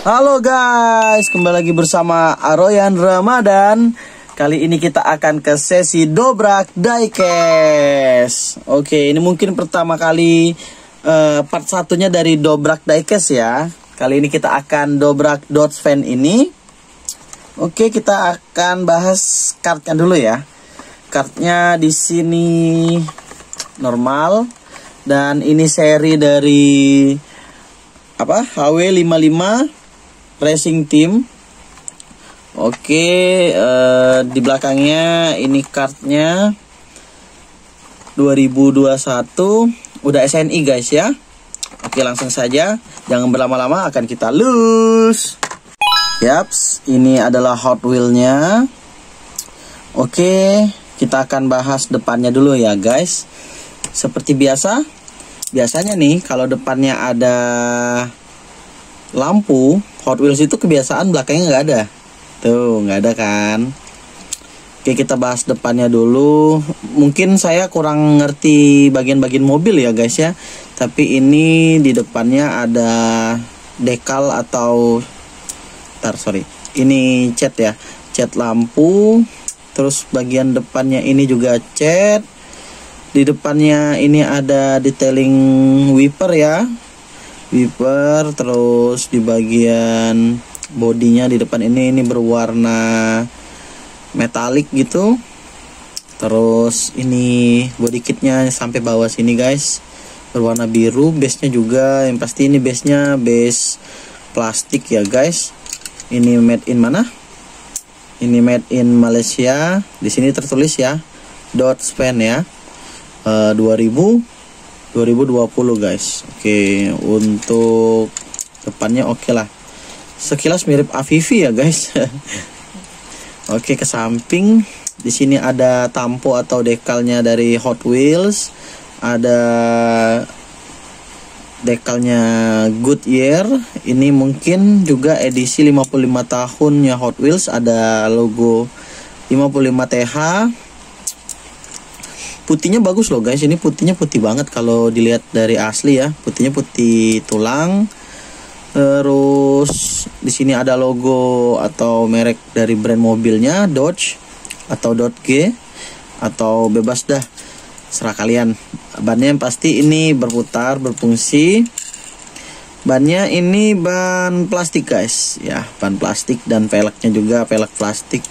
Halo guys, kembali lagi bersama Aroyan Ramadan. Kali ini kita akan ke sesi dobrak diecast. Oke, ini mungkin pertama kali part satunya dari dobrak diecast ya. Kali ini kita akan dobrak Dodge Van ini. Oke, kita akan bahas kartnya dulu ya. Kartnya di sini normal dan ini seri dari HW55 Racing Team. Oke, di belakangnya ini kartnya 2021 udah SNI guys ya. Oke, langsung saja, jangan berlama-lama, akan kita lus. Yaps, ini adalah Hot Wheel-nya. Oke, kita akan bahas depannya dulu ya guys. Seperti biasanya nih kalau depannya ada lampu Hot Wheels itu kebiasaan belakangnya nggak ada. Tuh, nggak ada kan. Oke, kita bahas depannya dulu. Mungkin saya kurang ngerti bagian-bagian mobil ya guys ya. Tapi ini di depannya ada dekal atau ini cat ya. Cat lampu. Terus bagian depannya ini juga cat. Di depannya ini ada detailing wiper ya. Wiper, terus di bagian bodinya di depan ini berwarna metalik gitu. Terus ini body kitnya sampai bawah sini guys, berwarna biru. Base-nya juga, yang pasti ini base-nya base plastik ya guys. Ini made in mana? Ini made in Malaysia. Di sini tertulis ya Dodge Van ya. 2020 guys. Oke, untuk depannya oke lah. Sekilas mirip Avivi ya guys. Oke, ke samping di sini ada tampo atau dekalnya dari Hot Wheels. Ada dekalnya Goodyear. Ini mungkin juga edisi 55 tahunnya Hot Wheels. Ada logo 55 TH. Putihnya bagus loh guys, ini putihnya putih banget kalau dilihat dari asli ya. Putihnya putih tulang. Terus di sini ada logo atau merek dari brand mobilnya Dodge atau Dodge G atau bebas dah, serah kalian. Bannya yang pasti ini berputar, berfungsi. Bannya ini ban plastik guys ya, ban plastik, dan velgnya juga velg plastik.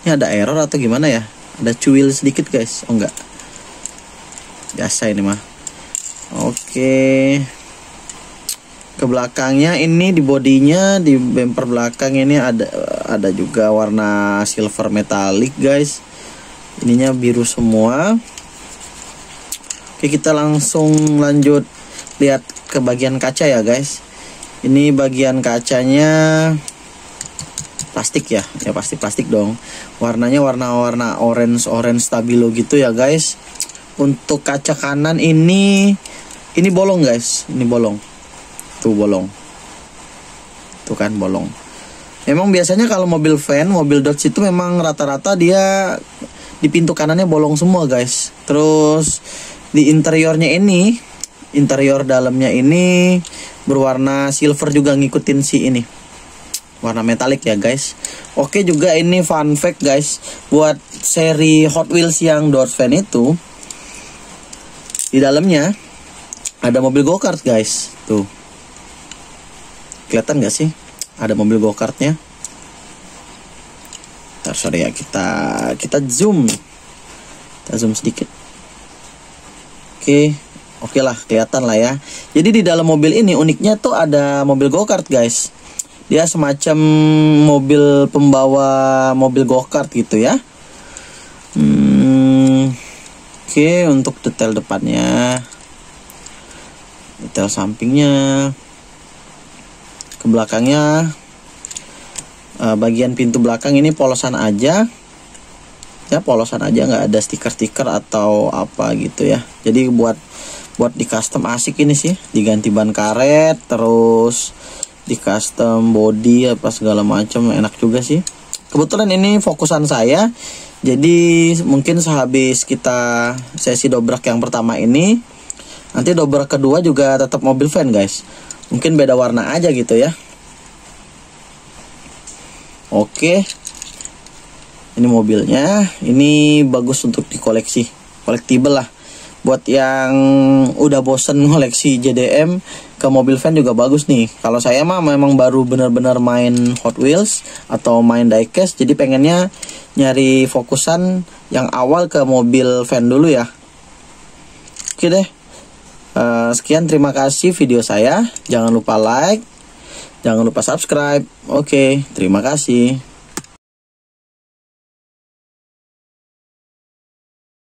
Ini ada error atau gimana ya? Ada cuil sedikit guys. Oh enggak, biasa ini mah. Oke, ke belakangnya ini di bodinya, di bumper belakang ini ada juga warna silver metallic guys. Ininya biru semua. Oke, kita langsung lanjut lihat ke bagian kaca ya guys. Ini bagian kacanya plastik ya, pasti plastik dong. Warnanya warna orange stabilo gitu ya guys. Untuk kaca kanan ini bolong guys, ini bolong. Tuh bolong. Tuh kan bolong. Memang biasanya kalau mobil van, mobil Dodge itu memang rata-rata dia di pintu kanannya bolong semua guys. Terus di interiornya ini, interior dalamnya ini berwarna silver juga, ngikutin si ini. Warna metalik ya guys. Oke, juga ini fun fact guys, buat seri Hot Wheels yang Dodge Van itu, di dalamnya ada mobil go-kart guys. Tuh, kelihatan gak sih? Ada mobil go-kartnya. Sorry ya, kita zoom. Kita zoom sedikit. Oke lah, kelihatan lah ya. Jadi di dalam mobil ini uniknya tuh ada mobil go-kart guys. Dia semacam mobil pembawa mobil go-kart gitu ya. Oke, untuk detail depannya, detail sampingnya, ke belakangnya, bagian pintu belakang ini polosan aja ya, polosan aja, nggak ada stiker-stiker atau apa gitu ya. Jadi buat di custom asik ini sih, diganti ban karet, terus di custom body apa segala macam, enak juga sih. Kebetulan ini fokusan saya, jadi mungkin sehabis kita sesi dobrak yang pertama ini, nanti dobrak kedua juga tetap mobil van guys. Mungkin beda warna aja gitu ya. Oke, ini mobilnya. Ini bagus untuk dikoleksi, collectible lah. Buat yang udah bosen ngoleksi JDM, ke mobil van juga bagus nih. Kalau saya mah memang baru benar-benar main Hot Wheels atau main diecast, jadi pengennya nyari fokusan yang awal ke mobil van dulu ya. Oke deh, sekian, terima kasih video saya. Jangan lupa like, jangan lupa subscribe. Oke, terima kasih.